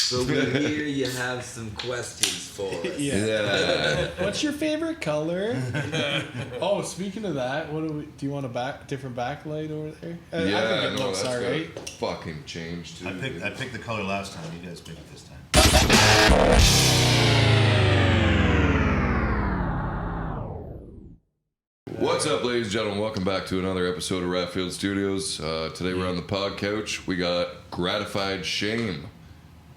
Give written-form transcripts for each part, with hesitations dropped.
So we hear you have some questions for us. Yeah. What's your favorite color? Oh, speaking of that, do you want a different backlight over there? I think it looks alright. Fucking changed too. I picked the color last time. You guys picked it this time. What's up, ladies and gentlemen? Welcome back to another episode of Ratfield Studios. Today we're on the Podcouch. We got Gratified Shame.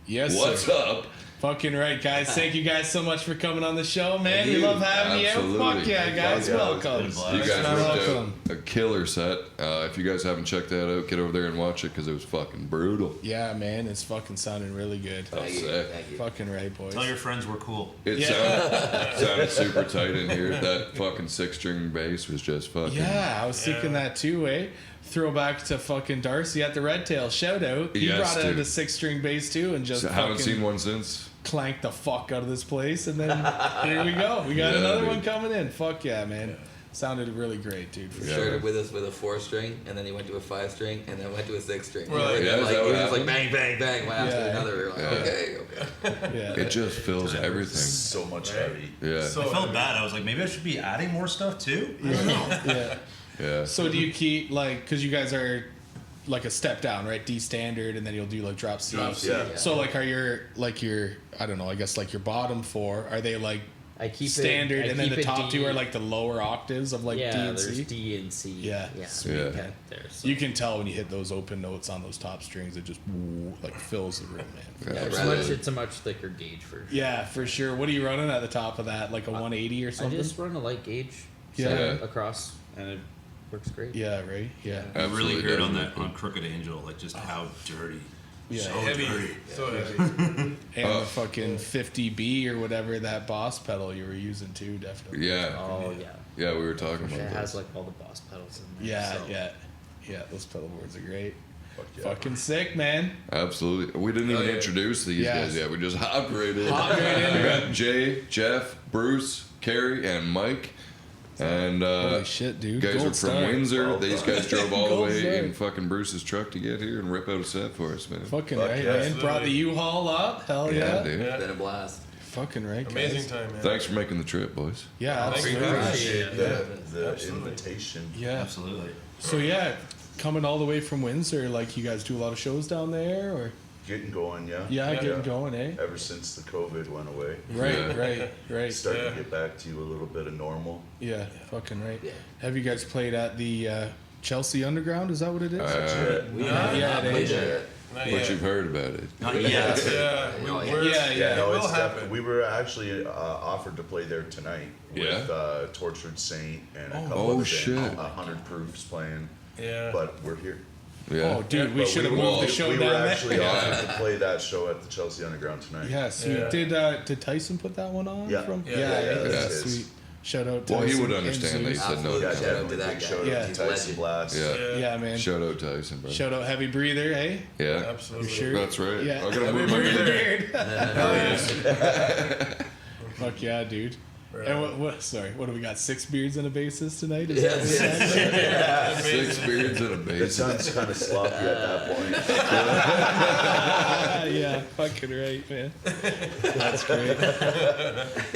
Yes, What's sir. up? Fucking right, guys. Thank you guys so much for coming on the show, man. We love having Absolutely. you. Fuck yeah, guys. Welcome. You guys ripped out a killer set. If you guys haven't checked that out, get over there and watch it because it was fucking brutal. Yeah, man. It's fucking sounding really good. Thank you. Thank you. Fucking right, boys. Tell your friends we're cool. It sounded super tight in here. That fucking 6-string bass was just fucking... Yeah, I was thinking that too, eh? Throwback to fucking Darcy at the Red Tail. Shout out. He brought out a 6-string bass too and just haven't seen one since. Clanked the fuck out of this place, and then here we go. We got another one coming in. Fuck yeah, man. Yeah. Sounded really great, dude. He started with us with a 4-string, and then he went to a 5-string, and then went to a 6-string. He was like bang, bang, bang, one after another. We were like, okay. Yeah. It just fills everything. So much heavy. Yeah. So I felt bad. I was like, maybe I should be adding more stuff too. I don't know. Yeah. So do you keep because you guys are like a step down, right? D standard, and then you'll do like drop C. Yeah. So like, are your I don't know, I guess like your bottom 4, are they like I keep standard, it, and then the top D. 2 are like the lower octaves of like D and C? There's D and C. Yeah. Sweet pen there. So. You can tell when you hit those open notes on those top strings, it just like fills the room, man. It's a much thicker gauge for sure. Yeah, for sure. What are you running at the top of that? Like a 180 or something? I just run a light gauge across, and it works great. Yeah, right? Yeah. I really heard on Crooked Angel, like just how dirty. Yeah. So heavy. dirty. So heavy. And the fucking 50B or whatever, that Boss pedal you were using too, definitely. Yeah. Oh, yeah. Yeah, we were talking about It that. has like all the Boss pedals in there. Yeah, those pedal boards are great. Fucking sick, man. Absolutely. We didn't even introduce these guys yet. We just hopped right in. We got Jay, Jeff, Bruce, Carrie, and Mike. And holy shit, dude. guys are from Windsor. These guys drove all the way star. in fucking Bruce's truck to get here and rip out a set for us, man. Fucking right, man. absolutely. Brought the U-Haul up. Hell yeah. Dude. It's been a blast. Fucking right, Amazing guys. time, man. Thanks for making the trip, boys. Yeah, Thank you. absolutely. Appreciate the invitation. Yeah. Absolutely. So yeah, coming all the way from Windsor, like you guys do a lot of shows down there, or Getting going, yeah. getting going, eh? Ever since the COVID went away. Right. Starting to get back to a little bit of normal. Yeah, fucking right. Yeah. Have you guys played at the Chelsea Underground? Is that what it is? We Yeah, not it played is. there yet. Not But yet. you've heard about it. Not yet. Yeah. Yeah. No, It will it's happen. we were actually offered to play there tonight Yeah? with Tortured Saint and a couple Oh, of shit. 100 Proofs playing. Yeah. But we're here. Yeah. Oh, dude, we But should have were- moved the show We down were there. actually offered to play that show at the Chelsea Underground tonight. Yeah, sweet. Yeah. Did Tyson put that one on? Yeah. From? Yeah, that's sweet. his. Shout out to Well, he Tyson would and understand. They Zeus. said no. Absolutely. Yeah, Shout out to definitely that big guy. shout Yeah. out to He's Tyson legend. Blast. Yeah. Yeah, man. Shout out Tyson, bro. Shout out Heavy Breather, eh? Yeah. Absolutely. You sure? That's right. Yeah. I gotta move Heavy my Breather. Fuck yeah, dude. Right. And what do we got? 6 beards and a bassist tonight? Is Yes. that what it is? 6 beards and a It bass. sounds kind of sloppy at that point. Yeah, fucking right, man. That's great.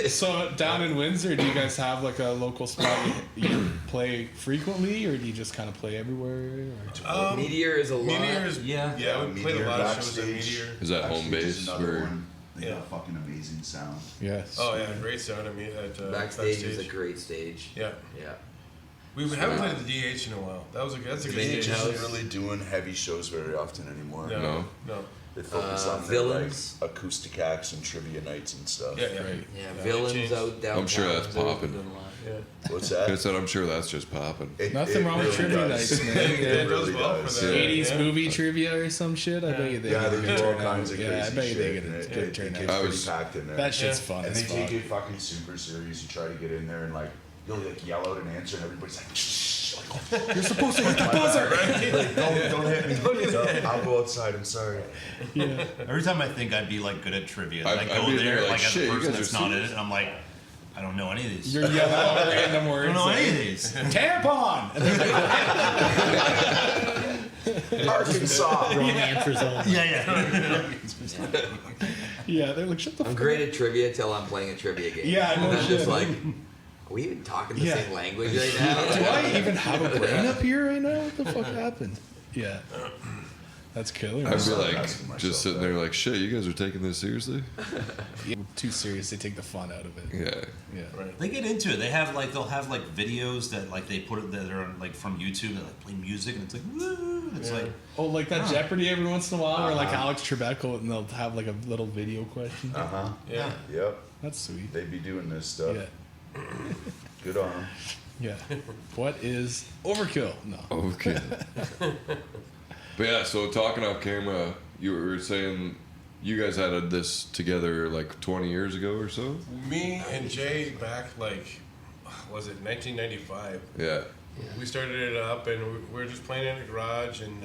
So down in Windsor, do you guys have like a local spot you play frequently, or do you just kind of play everywhere? Or? Meteor is a lot. Meteor is Yeah. we played a lot of shows at Meteor. Is that home Actually, base? just another Or one. They got Yeah. a fucking amazing sound. Yes. Oh yeah, great sound. I mean, at Backstage is a great stage. Yeah. Yeah. We haven't played at the DH in a while. That's a good Main stage. house. Isn't really doing heavy shows very often anymore. No. They focus on their Villains. like acoustic acts and trivia nights and stuff. Yeah. Right. Yeah, Yeah, Villains changed. out downtown. I'm sure that's They're popping. doing a lot. Yeah. What's I that? said I'm sure that's just popping. Nothing wrong with trivia nights, man. It It really does well does. for that. 80s Yeah. movie trivia or some shit. I bet you they Yeah, get a they good do all turnout. kinds of crazy Yeah, I bet you shit. they get and a it good gets turnout. I pretty was- packed in there. That shit's Yeah. fun and as they fuck. take it fucking super serious. You try to get in there and like you'll like yell out an answer and everybody's like, shh, like, oh, You're supposed to hit the buzzer. like, don't hit me. No, I'll go outside. I'm sorry. Yeah. Every time I think I'd be like good at trivia, I'd I be go in there there like, like as shit, a you person guys that's are not in serious. it, and I'm like, I don't know any of these. You're yelling out random I words. don't know any like, of these. Tampon. And they're like, Arkansas. Wrong answer zone. Yeah. Yeah, they're like, shut the I'm fuck great up. at trivia till I'm playing a trivia game. Yeah, I know And I'm shit. just like, are we even talking the Yeah. same language right now? Do I even have a brain up here right now? What the fuck happened? Yeah. That's killer. I'd be I'm like, asking myself just sitting that. there like, shit, you guys are taking this seriously? Yeah, too serious. They take the fun out of it. Yeah. Yeah. They get into it. They'll have like videos that like they put it that are like from YouTube that like play music and it's like woo. It's like Oh, like that Jeopardy every once in a while, or like Uh-huh. Alex Trebek, and they'll have like a little video question. Uh-huh. Yeah. Yep. That's sweet. They be doing this stuff. Yeah. Good on them. Yeah. What is overkill? No. Okay. But yeah, so talking off camera, you were saying you guys had this together like 20 years ago or so? Me and Jay back like, was it 1995? Yeah. We started it up and we were just playing in the garage and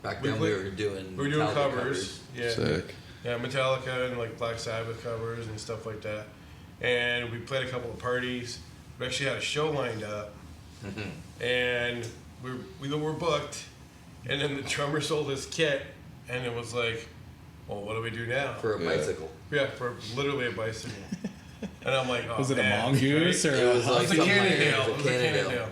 Back We then played- we were doing Metallica covers. Yeah. Sick. Yeah, Metallica and like Black Sabbath covers and stuff like that. And we played a couple of parties. We actually had a show lined up, and we were booked. And then the drummer sold his kit, and it was like, well, what do we do now? For a Yeah. bicycle. Yeah, for literally a bicycle. And I'm like, oh, Was it a man, mongoose right? or It was a like It was a something Cannondale. like It was a Cannondale.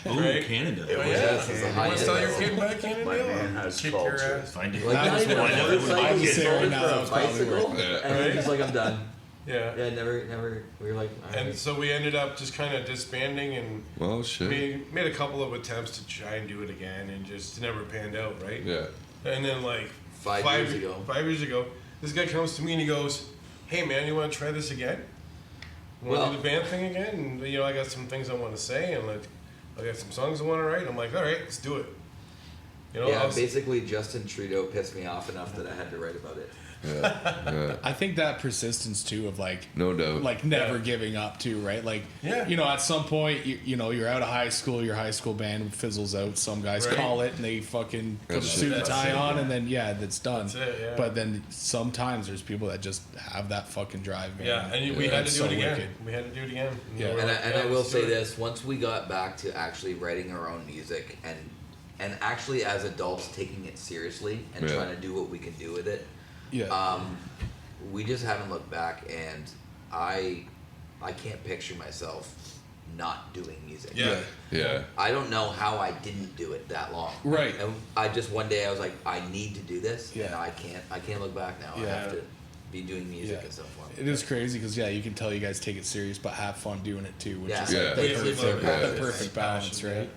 ooh, Right? Canada. Oh, was yeah. a This is a You high want to sell your end. kid back Cannondale? My man has Kick culture. your ass. Find it. Like not even a Why not? motorcycle, I you can say sold right it now for a that's probably bicycle, worth it. and then he's like, I'm done. Yeah. Yeah, never. We were like, all And right. so we ended up just kind of disbanding and Well, shit. made a couple of attempts to try and do it again and just never panned out, right? Yeah. And then like 5 years ago. 5 years ago, this guy comes to me and he goes, "Hey man, you want to try this again? You want to Well- do the band thing again?" And you know, I got some things I want to say and like I got some songs I want to write. I'm like, all right, let's do it. You know, I Yeah, was- basically Justin Trudeau pissed me off enough that I had to write about it. Yeah. I think that persistence too of like No doubt. like never Yeah. giving up too, right? Like Yeah. you know, at some point you know, you're out of high school, your high school band fizzles out, some guys Right. call it and they fucking put a That's suit and it. tie That's it, on yeah. and then that's done. That's it, yeah. But then sometimes there's people that just have that fucking drive, man. yeah, and we Yeah, had to it's do it so again. wicked. We had to do it again. Yeah. we were And I, like, and yeah, I will let's do say it. this: once we got back to actually writing our own music and actually as adults taking it seriously and Yeah. trying to do what we can do with it, Yeah. we just haven't looked back. And I can't picture myself not doing music. Yeah. Yeah. I don't know how I didn't do it that long. Right. And I just one day I was like, I need to do this, and Yeah. I can't look back now. I Yeah. have to be doing music Yeah. at some point. It is crazy because you can tell you guys take it serious, but have fun doing it too, which Yeah. is Yeah. like the Yeah. perfect, Yeah. the perfect balance, Yeah. right?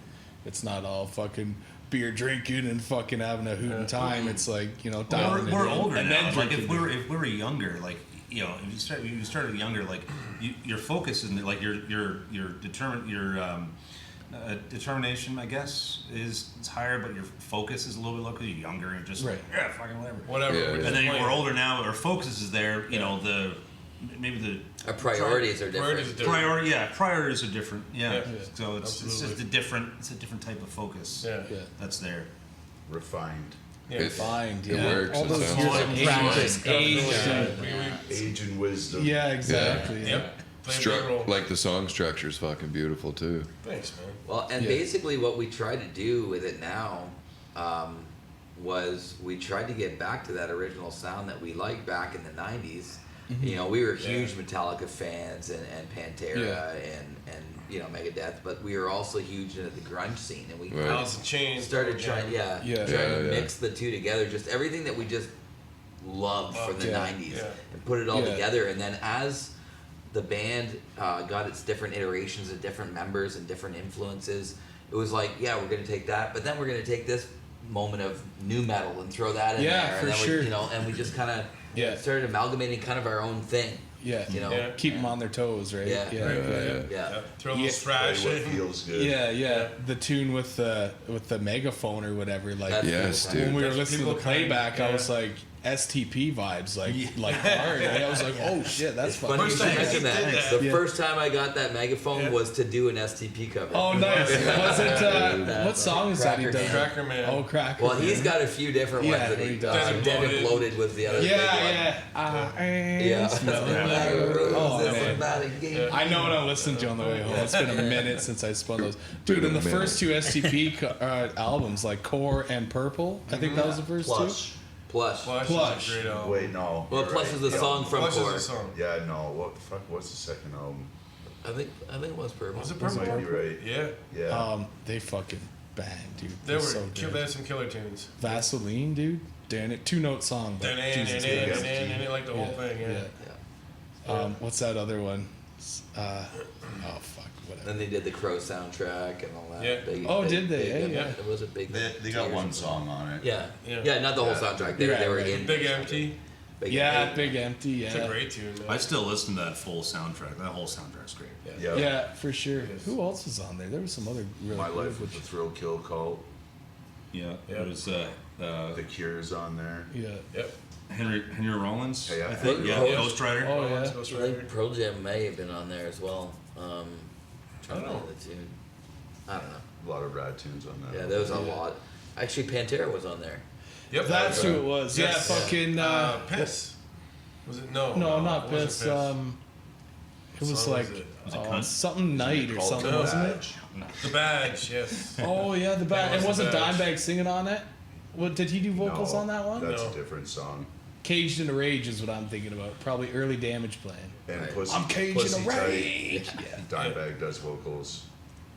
It's not all fucking beer drinking and fucking having a hooting time. It's like, you know, dialing We're it in older and now. then Like if drinking. we were younger, like you know, if you started younger, like your focus is like your determination, I guess, is it's higher, but your focus is a little bit low because you're younger and you're just Right. like, yeah, fucking whatever. Whatever. Yeah, we're yeah. just And then playing. we're older now. Our focus is there. You know, maybe the Our priorities are different. Priorities are different. priorities are different. Yeah. Yeah. So it's Absolutely. just a different type of focus. Yeah. Yeah. That's there. Refined. Yeah. It- Find, It yeah. works. All It those sounds years like of it. practice, Definitely. age. Age and wisdom. Yeah, exactly. Yeah. Yep. Play a big role. Like the song structure is fucking beautiful too. Thanks, man. Well, and Yeah. basically what we try to do with it now was we tried to get back to that original sound that we liked back in the 90s. You know, we were huge Metallica fans and Pantera Yeah. and you know, Megadeth, but we were also huge into the grunge scene, and we Right. Alice in Chains. started trying, Yeah. trying to Yeah, yeah. mix the two together, just everything that we just loved from the Yeah. 90s, Yeah. and put it all Yeah. together. And then as the band got its different iterations of different members and different influences, it was like, yeah, we're gonna take that, but then we're gonna take this moment of new metal and throw that in Yeah, there, for and then sure. we, you know, and we just kind of Yeah. started amalgamating kind of our own thing, Yeah. you know. Yeah. Keep them on their toes, right? Yeah. Yeah. Right, yeah. yeah. Yeah. Yeah. Throw a Yeah. little thrash Play what in. feels good. Yeah. The tune with the megaphone or whatever, like That's Yes, cool. dude. when we were That's listening to people the playback, kind of- I was like, STP vibes, like hard. And I was like, oh shit, that's Funny fucking you should sick. mention that. did that. The Yeah. first time I got that megaphone was to do an STP cover. Oh, nice. Was it, what song is that he Cracker does? Man. Cracker Man. Oh, Cracker Well, Man. he's got a few different ones Yeah, that he he does. does. Dead and Bloated was the other big one. Yeah. Yeah. Oh, man. Everybody gave I know what I'm listening to on the way home. It's been a minute since I spun those. Dude, in the first two STP albums, like Core and Purple, I think that was the first Plush. two. Plush. Plush. Is a great album. Wait, no. Well, you're Plush right. is the Yeah. song from Plush Core. is a song. Yeah, no. What the fuck? What's the second album? I think it was Purple. Was it You Purple? might be right. Yeah. Yeah. They fucking bang, dude. They They're were so they good. had some killer tunes. Vaseline, dude. Damn it, 2-note song. But Jesus Christ. And like the whole thing, yeah. Yeah. What's that other one? Oh fuck, whatever. Then they did the Crow soundtrack and all that. Yeah. Oh, did they? Yeah. It was a big. They got one song on it. Yeah. Yeah. Yeah. Not the whole Yeah. soundtrack. They Right, were right. in. Big Empty. Yeah, Big Empty. It's a Yeah. great tune, man. I still listen to that full soundtrack. That whole soundtrack's great. Yeah. Yeah, for sure. Yes. Who else was on there? There was some other really My good Life with the ones. Thrill Kill Cult. Yeah, Yeah. it was The Cure's on there. Yeah. Yep. Henry Rollins. Yeah. I think. Yeah, Ghost- Ghost Rider. Oh, yeah. Ghost I Rider. think Pearl Jam may have been on there as well. Trying to know. remember the tune. I don't know. A lot of rad tunes on that. Yeah, there was a lot. Actually, Pantera was on there. Yep. That's who it was. Yeah, Yes. fucking. Piss. Was it? No. No, not it wasn't Piss. It was Song like was it? Was it Cunt? something Night or Called something, The wasn't it? Badge. The Badge, yes. Oh yeah, the bad. It It was The wasn't Badge. Dimebag singing on it. What did he do vocals No, on that one? That's No. a different song. Caged in a Rage is what I'm thinking about. Probably Early Damage playing. And Right. Pussy, I'm caged Pussy in a Tight. rage. Dimebag does vocals.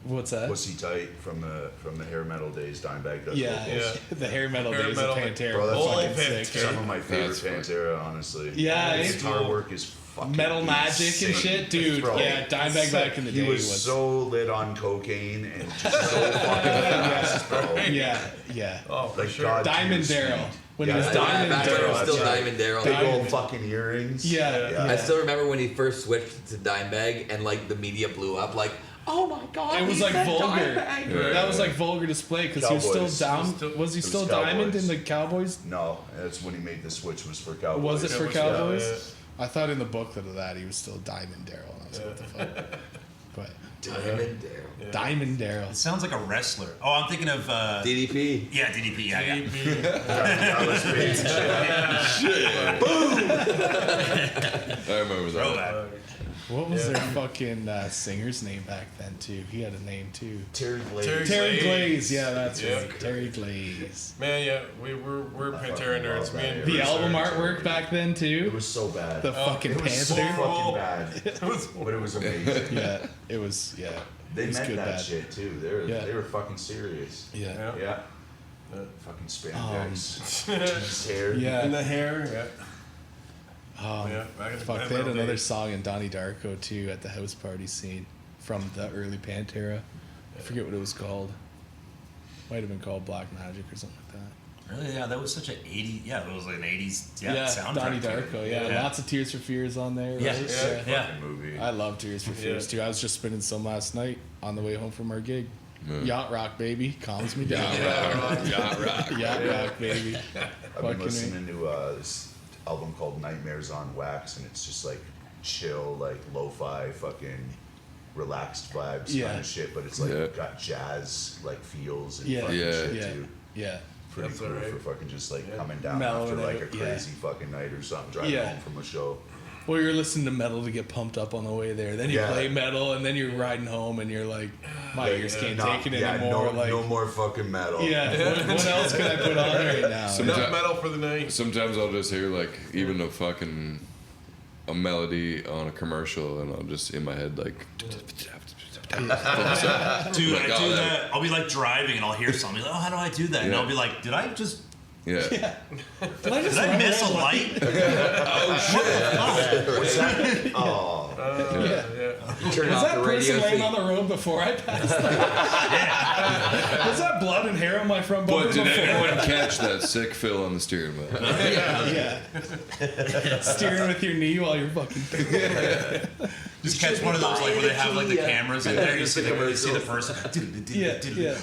What's that? Pussy Tight from the hair metal days. Dimebag does Yeah, vocals. the hair metal Hair days metal. of Pantera. Bro, that's were fucking fucking Pantera. sick. Some of my favorite That's fun. Pantera, honestly. Yeah, the it's guitar cool. work is fucking Metal Magic and insane. shit, dude. Bro, Yeah, Dimebag back in the he day was so lit on cocaine and just so fucking fast, bro. Yeah. Oh, for Like sure. God. Diamond Daryl. When he was Yeah, Diamond back when it was Daryl. still that's right. Diamond Daryl. Big Diamond. old fucking earrings. Yeah. I still remember when he first switched to Dimebag and like the media blew up like, oh my god. It was he like said vulgar. Dimebag. That was like vulgar display because he was still Cowboys. down. It was Was he it was still Diamond Cowboys. in the Cowboys? No, that's when he made the switch. Was for Cowboys. Was it for Yeah, Cowboys? yeah. I thought in the booklet of that he was still Diamond Daryl. And I was like, what the fuck? But Diamond Daryl. Diamond Daryl. It sounds like a wrestler. Oh, I'm thinking of. DDP. Yeah, DDP. Yeah. Dallas Page and shit. I remember that. Throwback. What was their fucking singer's name back then too? He had a name too. Terry Glaze. Terry Glaze. Glaze. Yeah, that's Yeah. right. Terry Glaze. Man, yeah, we're Pantera nerds. Me and It The was album so artwork back then It too. was so bad. The fucking it was so Panther. fucking bad. It was But it was amazing. Yeah, it was. Yeah, They it was meant good that bad. shit too. Yeah. They were fucking serious. Yeah. Yeah. Yeah. Fucking spandex. Teased hair. Yeah. in the hair. Yeah. Yeah, back in the Fuck, back they had in the another days. song in Donnie Darko too at the house party scene from the early Pantera. I forget what it was called. Might have been called Black Magic or something like that. Really? Yeah, that was such an 80s. Yeah, it was like an 80s soundtrack. Donnie to Darko. it. Yeah, lots of Tears for Fears on there. Yeah. Right? Yeah. Yeah. Fucking movie. I love Tears for Fears too. I was just spinning some last night on the way home from our gig. Yacht Rock, baby, calms me down. Yacht rock. Yacht Rock, baby. I've been Fucking listening to this album called Nightmares on Wax, and it's just like chill, like lo-fi, fucking relaxed vibes Yeah. kind of shit. But it's like Yeah. got jazz like feels and Yeah. fucking Yeah. shit Yeah, too. yeah. Pretty That's cool alright. for fucking just like coming down Mellow after and like a every- crazy fucking night or something, driving Yeah. home from a show. Well, you're listening to metal to get pumped up on the way there. Then you Yeah. play metal, and then you're riding home, and you're like, my Like, ears can't nah, take it yeah, anymore. No, like, no more fucking metal. yeah. What else can I put on right now? Enough metal for the night. Sometimes I'll just hear like even a melody on a commercial, and I'll just in my head like. Dude, I do Like, oh, that. I'll be like driving and I'll hear something. Like, oh, how do I do that? And Yeah. I'll be like, did I just Yeah. Did I just did I run miss a around light? What's that? Oh, Yeah. You turn Was off that the person radio. laying so on the road before I passed? Was that blood and hair on my front bumper But did before? anyone catch that sick fill on the steering wheel? Yeah. Steering with your knee while you're fucking. Just catch one of those like where they have like the cameras in there. You see the person. Yeah, yeah.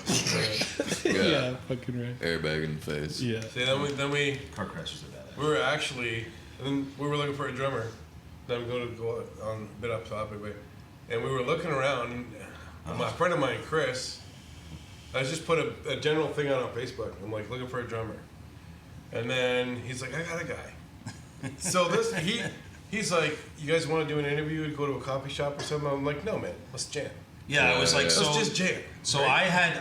Yeah, fucking right. Airbag in the face. Yeah. See, then we Car crashes are bad. we were actually, and then we were looking for a drummer. Then I'm going to go on a bit off topic, but, and we were looking around, and my friend of mine, Chris, I just put a general thing out on Facebook. I'm like, looking for a drummer. And then he's like, I got a guy. So he's like, you guys want to do an interview and go to a coffee shop or something? I'm like, no, man, let's jam. Yeah, I was like, so let's just jam. So right?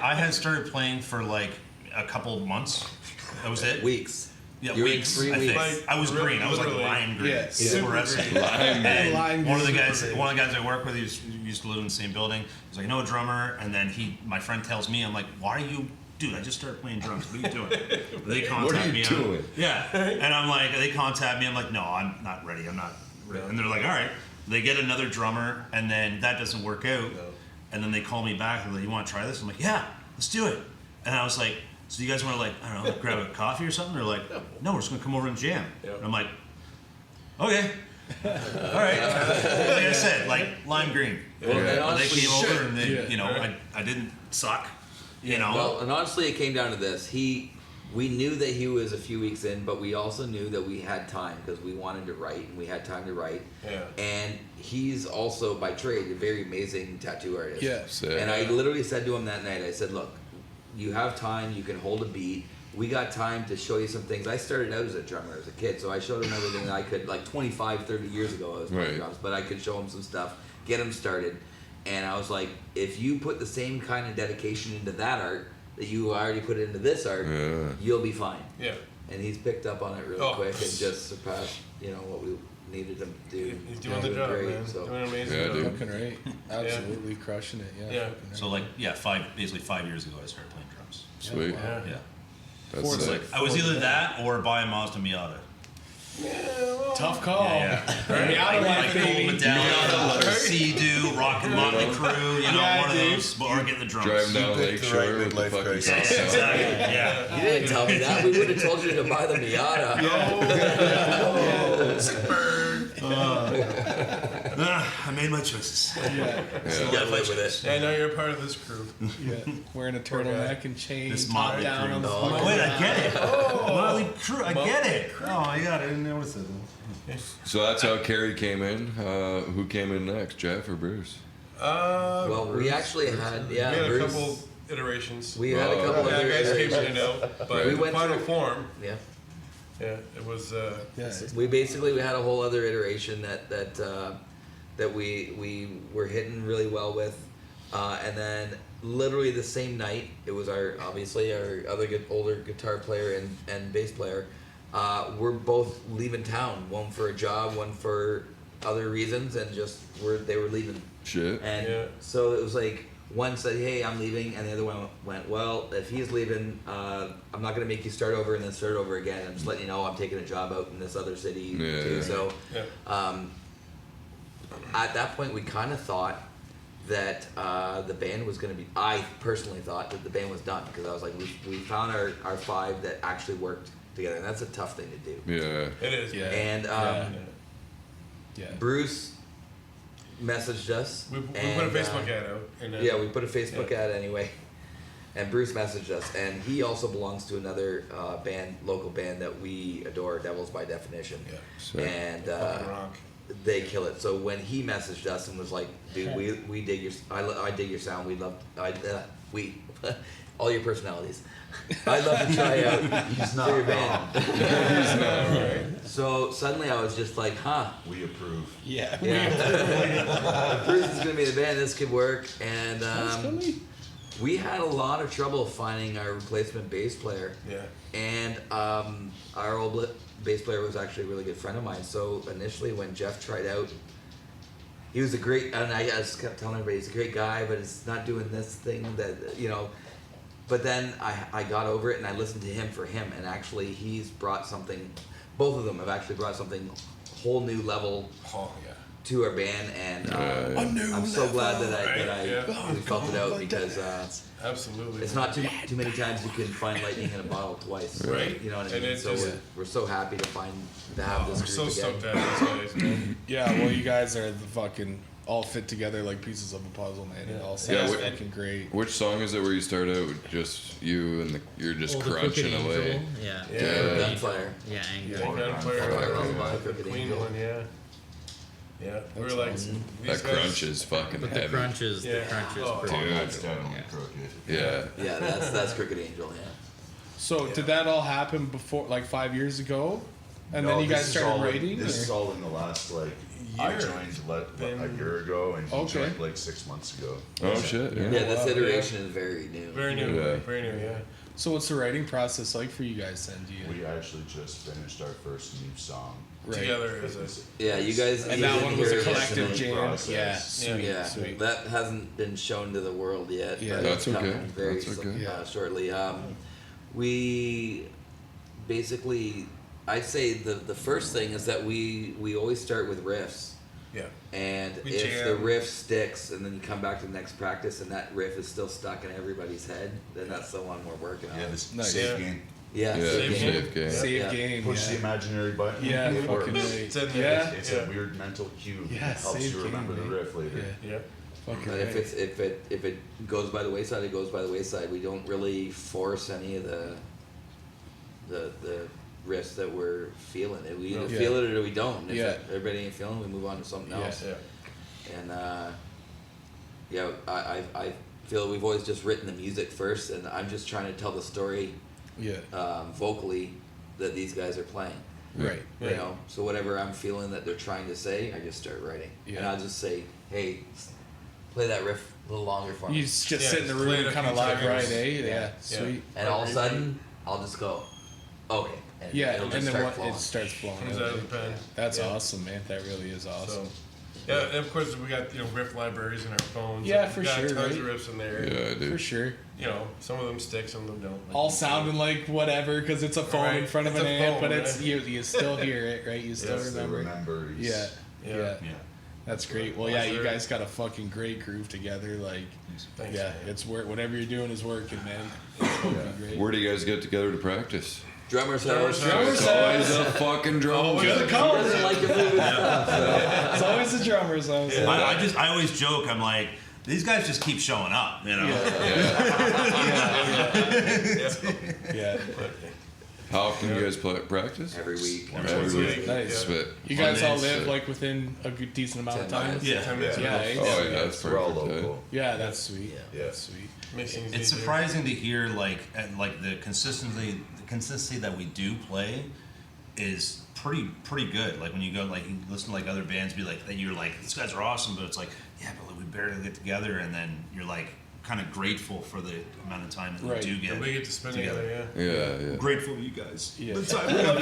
I had started playing for like a couple of months. That was it. Weeks. Yeah, you weeks. Were in 3 weeks. Like, I was really, green. I was like literally. lime green. Yeah, Fluorescent. Lime And one of the guys green. I work with, he used to live in the same building. He's like, I know a drummer, and then my friend tells me, I'm like, why are you? Dude, I just started playing drums. What are you doing? They contact What are you me. doing? Yeah. And I'm like, they contact me. I'm like, no, I'm not ready. I'm not ready. And they're like, all right. They get another drummer, and then that doesn't work out. No. And then they call me back. They're like, you want to try this? I'm like, yeah, let's do it. And I was like, so you guys want to, like, I don't know, like, grab a coffee or something? They're like, no, we're just going to come over and jam. Yeah. And I'm like, okay. All right. Like I said, like lime green. Well, and They honestly, came over and they, Yeah. you know, I didn't suck. You know. Well, and honestly, it came down to this. We knew that he was a few weeks in, but we also knew that we had time because we wanted to write and we had time to write. Yeah. And he's also by trade a very amazing tattoo artist. Yeah. Sick. And I literally said to him that night, I said, look, you have time, you can hold a beat. We got time to show you some things. I started out as a drummer as a kid, so I showed him everything that I could, like 25, 30 years ago I was playing Right. drums, but I could show him some stuff, get him started. And I was like, if you put the same kind of dedication into that art that you already put into this art, Yeah. you'll be fine. Yeah. And he's picked up on it really Oh. quick and just surpassed, what we needed him to do. He's doing the job, great, man. so. Doing an amazing Yeah, job. dude. Fucking right. Absolutely crushing it. Yeah. Yeah. fucking So right. like, basically 5 years ago, I started playing drums. Sweet. Yeah. Yeah. That's Ford's sick. like- I was either that or buy a Mazda Miata. Tough call. Yeah. Miata life, Like baby. Gold Medallion, Sea-Doo, Rockin' Motley Crue, Yeah, one of dude. those, or getting the drums. Driving down You picked the right Lakeshore with the midlife fucking crisis. Yeah, sound. exactly. Yeah. You didn't tell me that. We would have told you to buy the Miata. I made my choices. Yeah. You gotta live with it. Yeah, I know you're a part of this crew. Yeah. Wearing a turtleneck and chain, This top Motley down Crue. on the Oh, fucking Wait, I get it. Motley Crue, I Motley get it. Oh my god, I didn't notice it. So that's how Carrie came in. Who came in next, Jeff or Bruce? Well, we actually had, We had a Bruce, couple iterations. we had a couple Yeah, other guys came in iterations. and out, but We the went final through- form, Yeah. yeah, it was. Yeah. We had a whole other iteration that we were hitting really well with, and then literally the same night, it was our other older guitar player and bass player. We're both leaving town, one for a job, one for other reasons, and they were leaving. Shit. And Yeah. so it was like one said, "Hey, I'm leaving," and the other one went, "Well, if he's leaving, I'm not gonna make you start over and then start over again. I'm just letting you know I'm taking a job out in this other city Yeah. too." So Yeah. at that point, we kind of thought that the band was gonna be. I personally thought that the band was done because I was like, we found our five that actually worked together, and that's a tough thing to do. Yeah. It is. Yeah. And Yeah. Bruce messaged us. We put a and, Facebook ad out. And Yeah, we put a Facebook ad anyway. And Bruce messaged us, and he also belongs to another local band that we adore, Devils by Definition. Yeah. Sick. And Fucking rock. they kill it. So when he messaged us and was like, "Dude, we dig your, I dig your sound. We love, all your personalities. I'd love to try out for your band." So suddenly I was just like, "Huh." We approve. Yeah. Yeah. Bruce is gonna be the band. This could work, and we had a lot of trouble finding our replacement bass player. Yeah. And our old bass player was actually a really good friend of mine. So initially, when Jeff tried out, he was a great, and I just kept telling everybody he's a great guy, but it's not doing this thing that But then I got over it and I listened to him for him, and actually he's brought something. Both of them have actually brought something whole new level Oh yeah. to our band, and I'm so glad that I felt it out because Absolutely. it's not too many times you can find lightning in a bottle twice. Right. You know what I And mean? it's So just- we're so happy to have this We're so group again. stoked to have these guys, man. Yeah, well, you guys are the fucking all fit together like pieces of a puzzle, man. It all Yeah, sounds fucking great. Which song is it where you start out with just you and you're just The crunching Crooked away? Angel. Yeah. Yeah. Gunfire. Yeah, Anger. Crooked Queen Angel. one, yeah. Yeah, we were That's like, awesome. That crunch is fucking But the heavy. crunch is Yeah. Oh, pretty dude. That's definitely Yeah. crooked. Yeah. Yeah, that's Crooked Angel. Yeah. So did that all happen before, like 5 years ago? And then you this guys is started all- writing? This or- is all in the last I Year. joined a year ago, and he Okay. joined like 6 months ago. Oh shit. Yeah. Yeah, this wow, iteration is very new. very new, Yeah. very new, yeah. So what's the writing process like for you guys then? Do you We actually just finished our first new song. right. Together as a, Yeah, you guys. And you that didn't one was hear a it collective yesterday. jam. process. Yeah, sweet, Yeah, sweet. that hasn't been shown to the world yet. Yeah, but That's it's coming okay. Very That's okay. Yeah. shortly. We basically, I'd say the first thing is that we always start with riffs. yeah. And We if jam. the riff sticks and then you come back to the next practice and that riff is still stuck in everybody's head, then that's the one we're working on. Yeah, this Nice. safe Yeah. game. Yeah, Yeah. same game. Safe game. Save Yeah. game, Push the yeah. imaginary button. Yeah, it fucking works. right. It's in there. Yeah, It's Yeah. a weird mental cue. Yeah, It helps save you remember game, the riff later. yeah. Yeah. Fucking But right. if it goes by the wayside, it goes by the wayside. We don't really force any of the riffs that we're feeling. We either Yeah. feel it or we don't. If Yeah. everybody ain't feeling, we move on to something Yeah. else. Yeah. And I feel we've always just written the music first, and I'm just trying to tell the story Yeah, vocally that these guys are playing. right, You right. know, so whatever I'm feeling that they're trying to say, I just start writing, and Yeah. I'll just say, "Hey, play that riff a little longer for me." You just Yeah, sit in the just play room it a kind of few live times. right, eh? Yeah. Yeah, sweet. And all of a sudden, I'll just go, "Okay," and Yeah, it'll and just then start what flowing. it starts flowing. Comes out. out of the pen. That's Yeah. awesome, man. That really is awesome. So, yeah, and of course we got riff libraries in our phones. Yeah, and for we got sure, Tons right? of riffs in there. Yeah, For dude. sure. You know, some of them stick, some of them don't. Like All you sounding like whatever because it's a phone in Right, front of it's an a amp, phone, but it's right? you still hear it, right? You still Yes, They remember. remember. Yeah, Yeah. yeah, Yeah. That's great. Well, For yeah, you sure. guys got a fucking great groove together. Like, Thanks, yeah, man. it's work. Whatever you're doing is working, man. It's fucking great. Where do you guys get together to practice? Drummer's Drummer's house. house. It's always a fucking drum. Good He call. doesn't like your moving stuff. It's always the drummers. I always joke. I'm like, these guys just keep showing up. You know. Yeah. How often do you guys practice? Every week. Every week. Nice. Sweet. You guys all Mondays, live like within a good decent amount of 10 time. minutes. Yeah. 10 minutes. Yeah, eh? Oh yeah, that's We're all perfect. eh? local. Yeah, that's sweet. Yeah. That's sweet. Makes things It's easier. surprising to hear like the consistency that we do play is pretty good. Like when you go like you listen to like other bands be like, then you're like, these guys are awesome, but it's like, yeah, but like, we barely get together, and then you're like kind of grateful for the amount of time that Right. we do get. And we get to spend together. together, yeah. Yeah. Grateful to you guys. Yeah. The time we have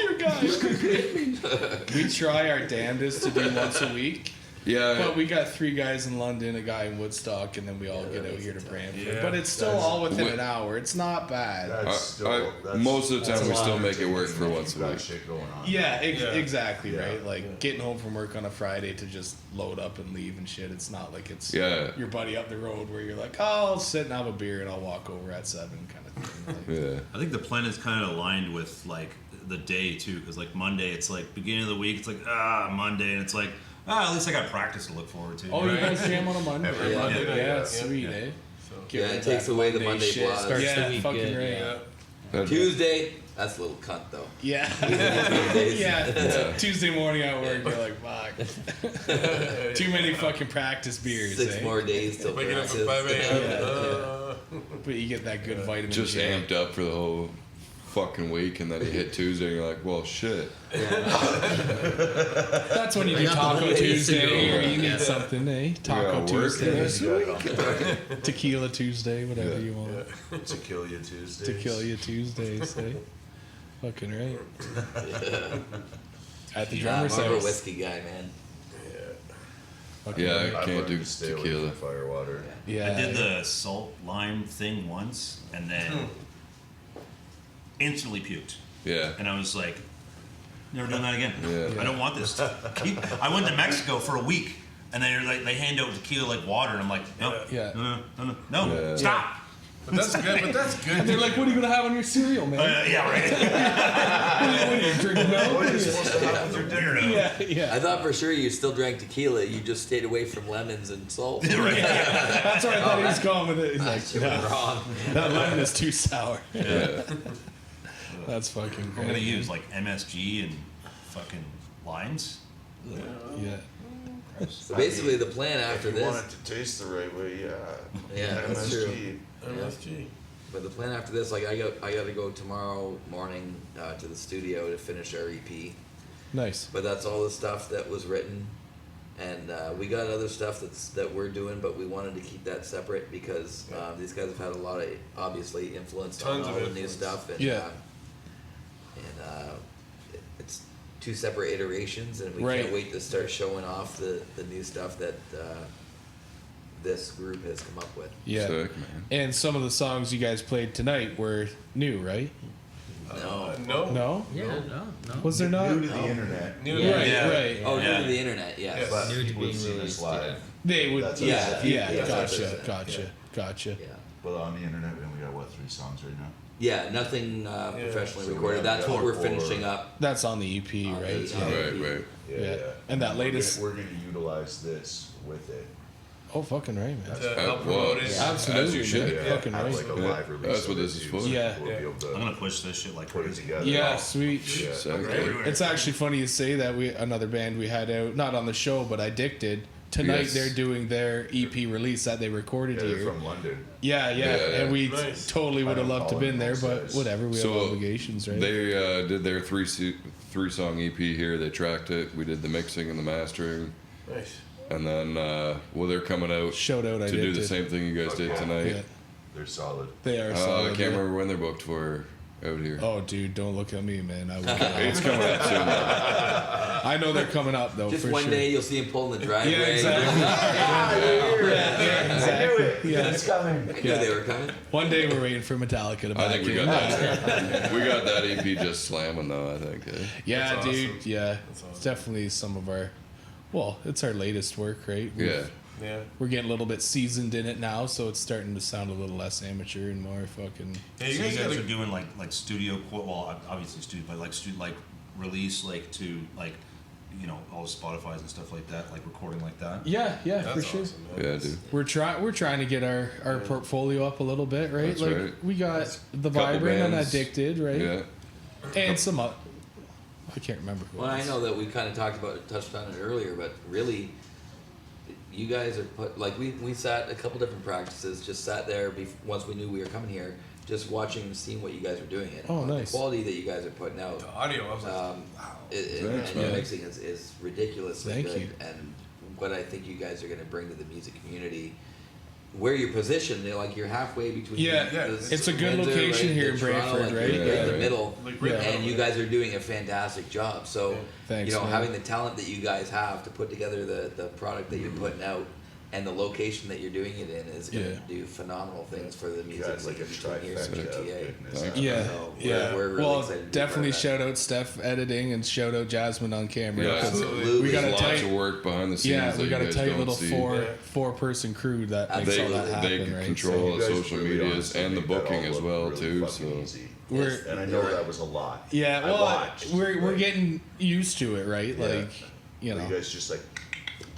together. We try our damnedest to do once a week, Yeah. but we got 3 guys in London, a guy in Woodstock, and then we all get out here to Brantford. Yeah. But it's still That's- all within an hour. It's not bad. That's still. that's, most of the that's time a we lot still of make it work for You've once a got week. shit going on. Yeah, Yeah. exactly, Yeah. right? Like Yeah. getting home from work on a Friday to just load up and leave and shit. It's not like it's Yeah. your buddy up the road where you're like, oh, I'll sit and have a beer and I'll walk over at 7 kind of thing. Like, Yeah. I think the plan is kind of aligned with like the day too, because like Monday, it's like beginning of the week, it's like Monday, and it's like at least I got practice to look forward to. oh, you Right. guys jam on a Monday? Every Yeah. Monday night, Yeah, yeah. sweet, Yeah. eh? So, Get Yeah, rid it of takes that away the Monday shit. blast. Starts Yeah, the week fucking good. right. yeah. That- Tuesday, that's a little cunt though. Yeah. Tuesdays. Yeah. Tuesday morning at work, you're like, fuck. Too many fucking practice beers, 6 eh? more days till Waking up practice. at 5 a.m. Yeah. But you get that good vitamin just J. amped up for the whole fucking week, and then you hit Tuesday, and you're like, well, shit. That's when you do got the Taco whole Tuesday, AC or you need Yeah. something, eh? Taco Yeah, work Tuesday, it. Tequila Tuesday, whatever Yeah. you want. Tequila Tuesdays. Tequila Tuesdays, eh? Fucking right. At the Nah, drummer's I'm more of a house. whiskey guy, man. Fucking Yeah, right. I I've can't learned do to stay away tequila. from firewater. Yeah. I did the salt lime thing once, and then instantly puked. Yeah. And I was like, never done that again. Yeah. I don't want this. I went to Mexico for a week, and they're like, they hand out tequila like water, and I'm like, no, Yeah. no, Yeah. stop. But that's good. But that's good. And they're like, what are you gonna have on your cereal, man? Yeah, right. What are you drinking milk? What are you supposed to have with your dinner now? Yeah. I thought for sure you still drank tequila. You just stayed away from lemons and salt. That's where I thought he was going with it. He's like, You were wrong. that lemon is too sour. Yeah. That's fucking I'm great. gonna use like MSG and fucking limes. Yeah. So basically, the plan after If you want this, it to taste the right way, Yeah, that's true. MSG. MSG. but the plan after this, like I got to go tomorrow morning to the studio to finish our EP. Nice. But that's all the stuff that was written, and we got other stuff that we're doing, but we wanted to keep that separate because these guys have had a lot of obviously influence Tons on of all the new influence. stuff, and it's two separate iterations, and we Right. can't wait to start showing off the new stuff that this group has come up with. Yeah. Sick, man. And some of the songs you guys played tonight were new, right? No. No. No? Yeah, no. Was there not? New to the internet. New Right, Yeah. right. Oh, Yeah. new to the internet, yes. Yes. But New to people have being seen us released, live. They would. That's Yeah, what- yeah, yeah, gotcha, that's- gotcha, yeah. gotcha. Yeah. But on the internet, and we got what, 3 songs right now? Yeah, nothing professionally So we recorded. have That's what we're 4. finishing up. That's on the EP, On the right? EP. Right. Yeah. And that latest- We're gonna utilize this with it. Oh, fucking right, man. To help promote it. Yeah. Absolutely, As you should. man. Fucking have right. like a Yeah. live release. That's what of this it, is too, for. so Yeah. We'll be able to I'm gonna push this shit like put it crazy. together. Yeah, sweet. Yeah. Exactly. It's actually funny you say that. Another band we had out, not on the show, but Addicted. Tonight Yes. they're doing their EP release that they recorded Yeah, they're here. from London. Yeah, Yeah. and we Nice. totally would have I don't loved to call been it there, but most whatever. We So, have obligations, right? They did their three song EP here. They tracked it. We did the mixing and the mastering, Nice. and then they're coming out Shout out to Addicted. do the same thing you guys did Okay. tonight. Yeah, They're solid. they are I solid. can't yeah. remember when they're booked for out here. Oh, dude, don't look at me, man. I will. It's coming up soon. I know they're coming up though. Just for one sure. day you'll see him pulling the driveway. Yeah, exactly. Yeah, exactly. Yeah. It's coming. I knew they were coming. One day we're waiting for Metallica to back I think we in. got that. We got that EP just slamming though. I think. Yeah, That's dude. awesome. Yeah, That's it's awesome. definitely some of our. Well, it's our latest work, right? Yeah. Yeah. We're getting a little bit seasoned in it now, so it's starting to sound a little less amateur and more fucking. Yeah, So you you guys guys gotta are doing like studio, well, obviously studio, but like release like to like, you know, all the Spotify's and stuff like that, like recording like that. Yeah, yeah, That's for sure. awesome, man. Yeah, dude. We're trying to get our portfolio up a little bit, right? That's like right. we got the Couple Vibrant and bands. Addicted, right? Yeah. And some I can't remember who. Well, it I was. know that we kind of touched on it earlier, but really, you guys are we sat a couple different practices, just sat there once we knew we were coming here, just watching and seeing what you guys were doing. And Oh, nice. The quality that you guys are putting out. The audio, I was like, Um, wow. Thanks, and your man. mixing is ridiculously Thank good, you. and what I think you guys are going to bring to the music community, where you're positioned, you're halfway between. Yeah, it's a good location right, here in the Toronto, Brantford, right? You're Yeah, in the right. middle, Like, right and now, you yeah. guys are doing a fantastic job. So, Thanks, man. having the talent that you guys have to put together the product that you're putting out. And the location that you're doing it in is going to do phenomenal things for the music. It's like a scene between here and trifecta of GTA. goodness. Yeah, So yeah. we're really well, excited to be definitely part of that. shout out Steph editing and shout out Jasmine on camera. Yeah, 'cause absolutely. We got a There's lots tight, of work behind the scenes. yeah, that we you got a guys tight don't little see. four person crew that makes all that happen, They right? control You the guys social really medias honestly and the make that booking all as look well really too. fucking So easy. We're- And I know that was a lot. Yeah, I well, watched, we're but getting used to it, right? Yeah. Like, you You know, guys just like,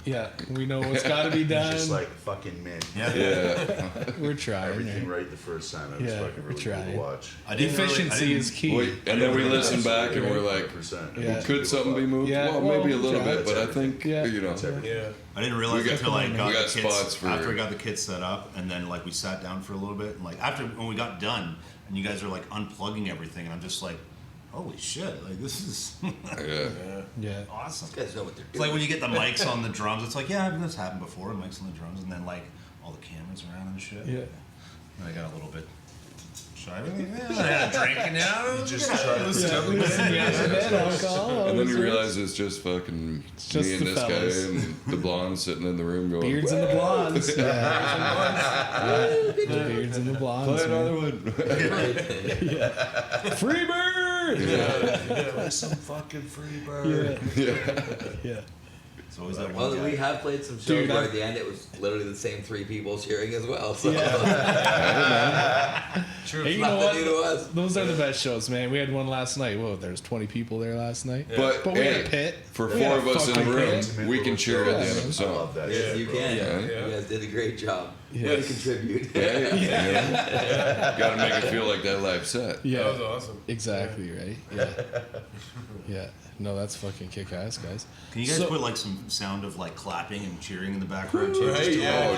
yeah, we know what's got to be done. just like fucking mint. yeah. We're trying. Everything right? right the first time. It was Yeah, fucking we're really cool trying. to watch. I didn't really- I Efficiency didn't- is key. Wait, and then we listen back and we're like, 100%. Yeah. could something be moved? Yeah, well, well, maybe a little yeah. bit, but I think Yeah. you know. That's everything. Yeah. I didn't realize We got- until I got, we got the kits spots for- after I got the kits set up, and then like we sat down for a little bit, and like after when we got done, and you guys are like unplugging everything, and I'm just like, holy shit, like this is Yeah. Yeah. awesome. You guys know what they're It's doing. like when you get the mics on the drums, it's like, yeah, that's happened before, mics on the drums, and then like all the cameras around and shit. Yeah. And I got a little bit shy. I had a drink and now You just try to And then you realize it's just fucking just me and the this fellas. guy and the blonde sitting in the room going, Beards and the blondes. Yeah. The beards and the blondes. play man. another one. Free bird. Play some fucking free bird. Yeah. Yeah. It's always that one Well, guy. we have played some shows Dude, where I'm- at the end it was literally the same 3 people cheering as well. So True. Hey, you know nothing new to what? us. Those are the best shows, man. We had one last night. Whoa, there's 20 people there last night. But, But we had hey, a pit. for We 4 had a of us in the fucking room, pit. we can cheer at the end of the I song. love that. Yes, shit, you bro. can. Yeah. You guys did a great job. Yeah. Way to contribute. Yeah. Got to make it feel like that live set. Yeah. That was awesome. Exactly, right? Yeah. Yeah. No, that's fucking kick-ass, guys. Can you guys So- put like some sound of like clapping and cheering in the background too? Right? Just to- Yeah. Oh,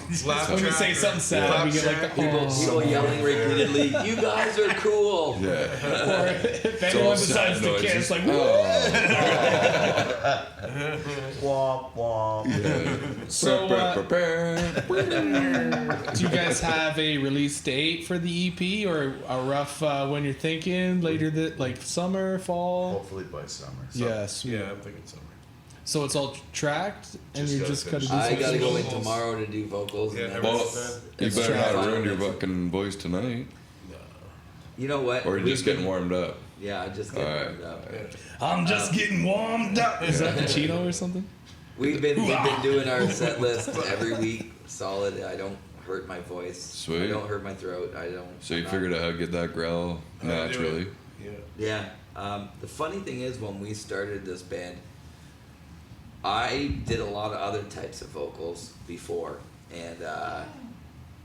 Just a laugh When we track say or something sad, clap we get like track. the People yelling repeatedly, "You guys are cool." Yeah. Or if all anyone decides sad to noises. kiss, like, Oh. Womp womp. So, do you guys have a release date for the EP or a rough when you're thinking later like summer, fall? Hopefully by summer. Yes. Yeah, I'm thinking summer. So it's all tracked, and Just you gotta just gotta do finish. I some gotta go in vocals. tomorrow to do vocals. Yeah, and then everything's Well, done. you It's better not track. ruin your fucking voice tonight. you know what? Or you're We've just getting been- warmed up. Yeah, I just getting Alright. warmed up. I'm just getting warmed up. Is that Pacino or something? We've been doing our set list every week, solid. I don't hurt my voice. Sweet. I don't hurt my throat. I don't. So you I'm not- figured out how to get that growl How to do naturally. it. Yeah. Yeah. The funny thing is, when we started this band, I did a lot of other types of vocals before, and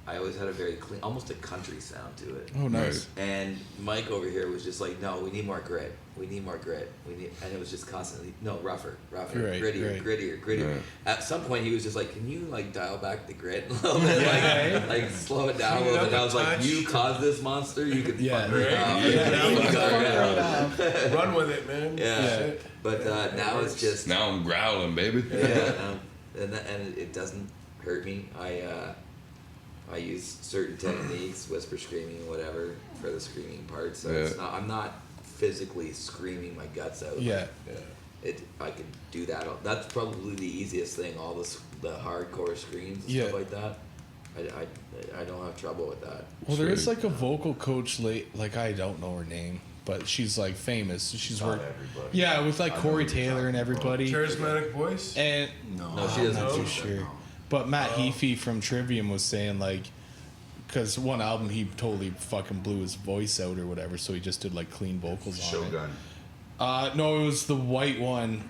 I always had a very clean, almost a country sound to it. Oh, nice. And Mike over here was just like, "No, we need more grit. We need more grit. We need," and it was just constantly, "No, rougher, Right, grittier, right. grittier." Right. At some point, he was just like, "Can you like dial back the grit a little bit, Yeah. like slow it down a Clean it little up bit?" I a was like, touch. "You caused this monster. You can Yeah. fuck right Right. off." Yeah. You Fuck got right it. Run with it, man. Yeah. Shit. But now it's just Now I'm growling, baby. and it doesn't hurt me. I use certain techniques, whisper screaming, whatever, for the screaming part. So it's Yeah. not. I'm not physically screaming my guts out. Yeah. I could do that. That's probably the easiest thing. All the hardcore screams and Yeah. stuff like that. I don't have trouble with that. Well, there is Sweet. like a vocal coach, like I don't know her name, but she's like famous. She's Not worked. everybody. Yeah, with like I know Corey who you're Taylor and talking about. everybody. Charismatic voice. And No, she doesn't. I'm not know. too sure. But Matt Heafy from Trivium was saying like, because one album he totally fucking blew his voice out or whatever, so he just did like clean vocals on Shogun. it. No, it was the white one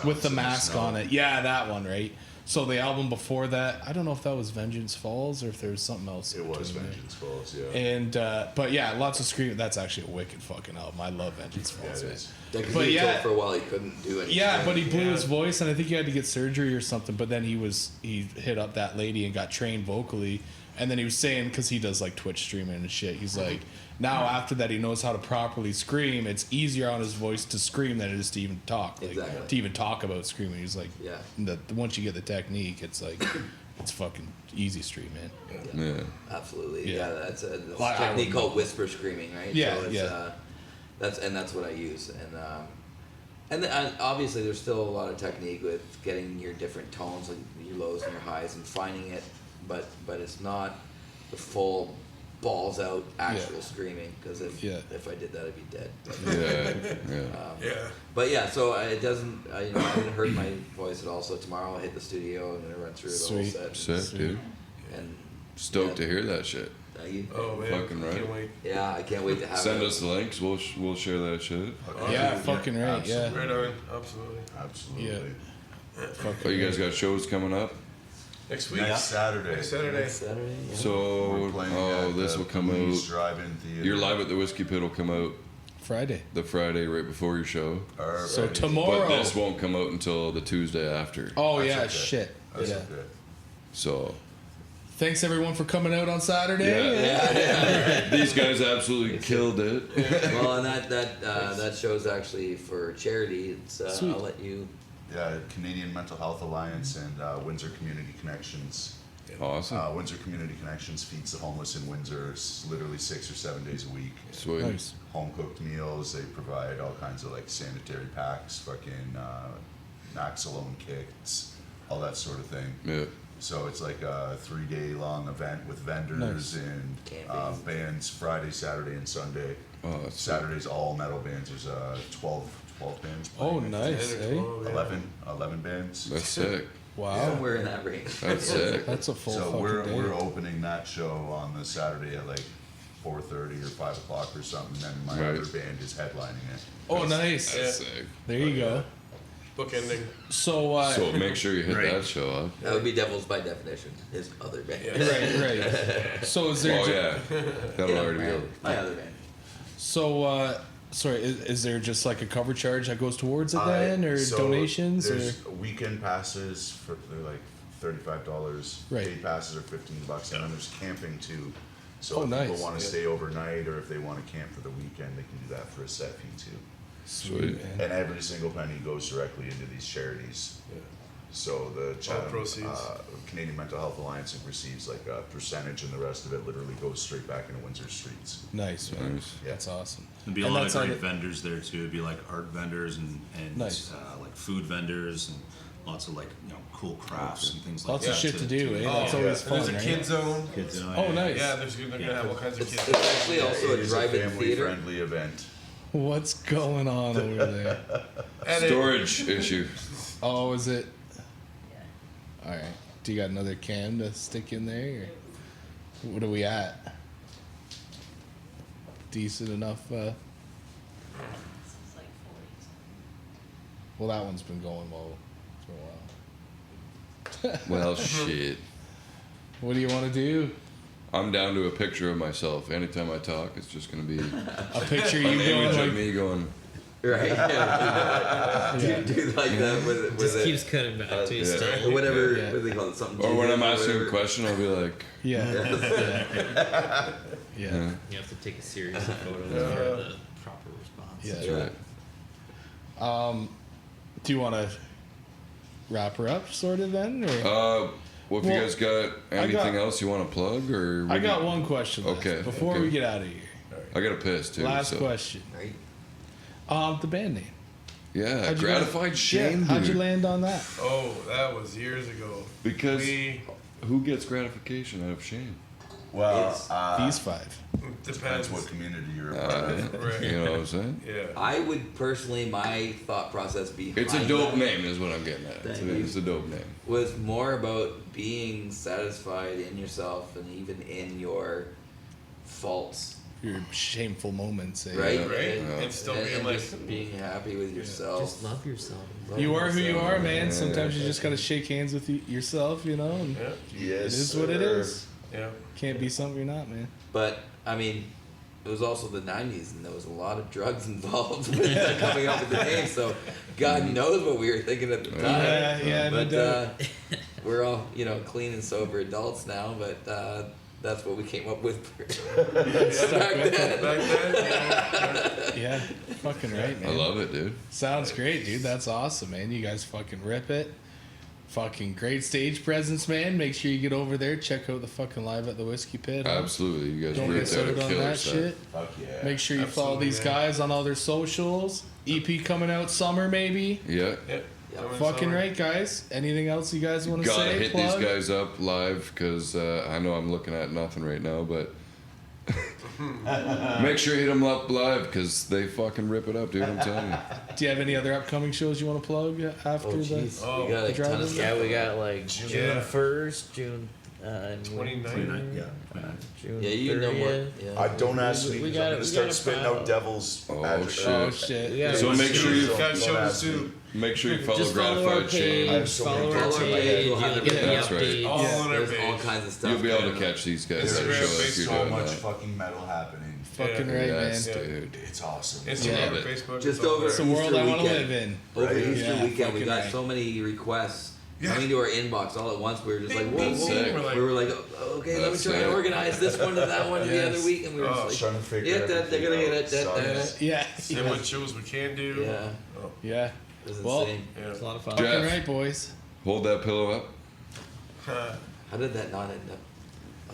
with the mask on it. Yeah, that one, right? So the album before that, I don't know if that was Vengeance Falls or if there was something else. It was between there. Vengeance Falls, yeah. And but yeah, lots of screaming. That's actually a wicked fucking album. I love Vengeance Yeah, Falls. it man. is. Like, But he yeah. told for a while he couldn't do anything. Yeah, but he blew Yeah. his voice, and I think he had to get surgery or something. But then he hit up that lady and got trained vocally. And then he was saying, because he does like Twitch streaming and shit, he's like, now after that he knows how to properly scream. It's easier on his voice to scream than it is to even talk. Like, Exactly. to even talk about screaming. He's like, Yeah. once you get the technique, it's like, it's fucking easy stream, man. Yeah. Absolutely. Yeah. Yeah, that's a Well, I technique would- called whisper screaming, right? Yeah, So it's, yeah. That's what I use, and then, obviously there's still a lot of technique with getting your different tones, like your lows and your highs, and finding it, but it's not the full balls out actual Yeah. screaming, because if I did that I'd be dead. Yeah. Yeah. Yeah. But yeah, so it doesn't, I didn't hurt my voice at all. So tomorrow I'll hit the studio. I'm gonna run through the Sweet. whole set. Sick, dude. And Stoked to hear that shit. Oh man. Fucking right. Can't wait. Yeah, I can't wait to have Send it. us the links. We'll share that shit. Yeah, fucking right, Absolutely. Right on. Absolutely. Absolutely. Oh, you guys got shows coming up? Next week. Next Saturday. Next Saturday. Next Saturday. Yeah. So, We're playing this at will come Police out. Drive-In Theater. You're live at the Whiskey Pit will come out Friday. the Friday right before your show. Alright. So tomorrow. But this won't come out until the Tuesday after. Oh That's yeah, okay. shit. That's Yeah. okay. So, Thanks everyone for coming out on Saturday. yeah. These guys absolutely killed it. Well, and that show's actually for charity. It's Sweet. I'll let you. Yeah, Canadian Mental Health Alliance and Windsor Community Connections. Awesome. Windsor Community Connections feeds the homeless in Windsor literally 6 or 7 days a week. Sweet. Nice. Home cooked meals. They provide all kinds of like sanitary packs, fucking Maxalone kits, all that sort of thing. Yeah. So it's like a 3-day long event with vendors Nice. and Camping. bands Friday, Saturday, and Sunday. Oh, that's Saturday's all metal bands. There's 12 12 bands. Oh, playing. nice, 10 or eh? 12, yeah. 11 bands. That's sick. Wow. Somewhere in that range. That's sick. That's a full So fucking we're day. opening that show on the Saturday at like 4:30 or 5 o'clock or something. Then my Right. other band is headlining it. Oh, nice. That's sick. There you go. Bookending. So, So make sure you hit Right. that show up. That would be Devils by definition. His other band. Yeah. right. So is there? Oh yeah, that'll already be my, over. my other band. So, sorry, is there just like a cover charge that goes towards it then, or So donations, or? there's weekend passes they're like $35. Right. Day passes are $15, and then there's camping too. So Oh, if nice. people want to stay overnight, or if they want to camp for the weekend, they can do that for a set fee too. Sweet. man. And every single penny goes directly into these charities. So the Chatham, proceeds. Canadian Mental Health Alliance receives like a percentage, and the rest of it literally goes straight back into Windsor streets. Nice, man. Nice. That's awesome. There'd be a And lot of that's how great it- vendors there too. It'd be like art vendors and Nice. like food vendors and lots of like cool crafts and things like Lots that. of shit to do, eh? That's Oh, always And fun, there's a right? kid zone. Kids, Oh, nice. Yeah, they're gonna have all kinds of It's, kids. it's actually also It a is drive-in family theater. friendly event. What's going on over there? And it- Storage issue. Oh, is it? All right. Do you got another can to stick in there? Or what are we at? Decent enough. This is like 40. Well, that one's been going well for a while. Well, shit. What do you want to do? I'm down to a picture of myself. Anytime I talk, it's just gonna be A picture of an you going image of like, me going. Right. Yeah. do like that with Just it. keeps cutting back to his Yeah. style. Or whatever. Yeah. What do they call it? Something. Or when Jesus I'm asking a whatever. question, I'll be like, yeah, yeah, yeah. You have to take a series of photos for the proper response. Yeah. that's right. Do you want to wrap her up, sort of, then? Or? Well, if you Well, guys got anything else you want to plug, or I got one question left Okay, before okay. we get out of here. I got a piss too. Last so. question. Right. The band name. Yeah, How'd you Gratified land- Shame, Yeah, how'd you dude. land on that? Oh, that was years ago. Because We who gets gratification out of shame? Well, It's- These 5. depends depends what community you're a part of. Right. You know what I'm saying? Yeah. I would personally, my thought process behind It's a dope that name, is what I'm getting at. Thank you. It's a dope name. was more about being satisfied in yourself and even in your faults, Your shameful moments. Eh? right? Right. And, And still and being like, just being happy with yourself. Just love yourself. Love You are who you yourself. are, man. Yeah. Sometimes you just gotta shake hands with yourself, you know. And yeah. Yes, it is what it sir. is. Yeah. Can't be something you're not, man. But I mean, it was also the '90s, and there was a lot of drugs involved with coming up with the name. So God knows what we were thinking at the time. Yeah, yeah, no But doubt. we're all clean and sober adults now. But that's what we came up with back then. Back then, Yeah, fucking right, man. I love it, dude. Sounds great, dude. That's awesome, man. You guys fucking rip it. Fucking great stage presence, man. Make sure you get over there. Check out the fucking Live at the Whiskey Pit. Huh? Absolutely, you guys Don't ripped miss out a out on killer that set. shit. Fuck yeah. Make sure you follow Absolutely, these man. guys on all their socials. EP coming out summer, maybe. Yeah, yeah. Fucking right, guys. Anything else you guys want to gotta say? hit Plug? these guys up live because I know I'm looking at nothing right now, but make sure you hit them up live because they fucking rip it up, dude. I'm telling you. Do you have any other upcoming shows you want to plug after Oh the? jeez, Oh, we got a the ton of drive-in? stuff. Yeah, we got like Yeah. June 1st, June 29th, yeah. June Yeah, you know more. 30th. Yeah. Don't ask me. We 'cause got I'm it- gonna we start got it spitting filed. out Devil's Oh, address. shit. Oh shit! We got So it. make sure you Got show ask me. soon. make sure you follow Just follow our Gratified Shame. I have page. so Follow many our follows. page. You'll You'll get the That's right. updates. All on our There's all page. kinds of stuff. You'll be able to going on. catch these guys at There's a show if so you're doing much that. fucking metal happening. Fucking Yeah. right, Yes, man. dude. It's awesome. Instagram, Yeah. Facebook. Just it's all over- It's there. the world Easter I want to weekend. live in. Over Right. Easter Yeah, weekend, we fucking got right. so many requests Yeah. coming to our inbox all at once. We were just like, whoa, Bing, whoa. bing, sick. we're like, We were like, okay, let me That's try and sick. organize this one to that one to the Yes. other week, and we were Oh, just Trying like, to figure yeah, they're gonna get it. Sucks. Yeah, and what shows we can do. Yeah, Oh, yeah. it was Well, insane. yeah. It's a lot of fun. Jeff. Fucking right, boys. Hold that pillow up. How did that not end up?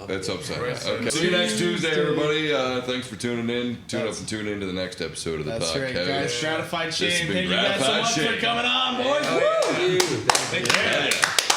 It's upside down. Right side. Okay. See you next Tuesday, everybody. Thanks for tuning in. Tune up and tune in to the next episode of the That's right, podcast. guys. Gratified This has Shame. been Thank you guys so Gratified much for Shame. coming on, boys. Thank you. Thank you. Yeah.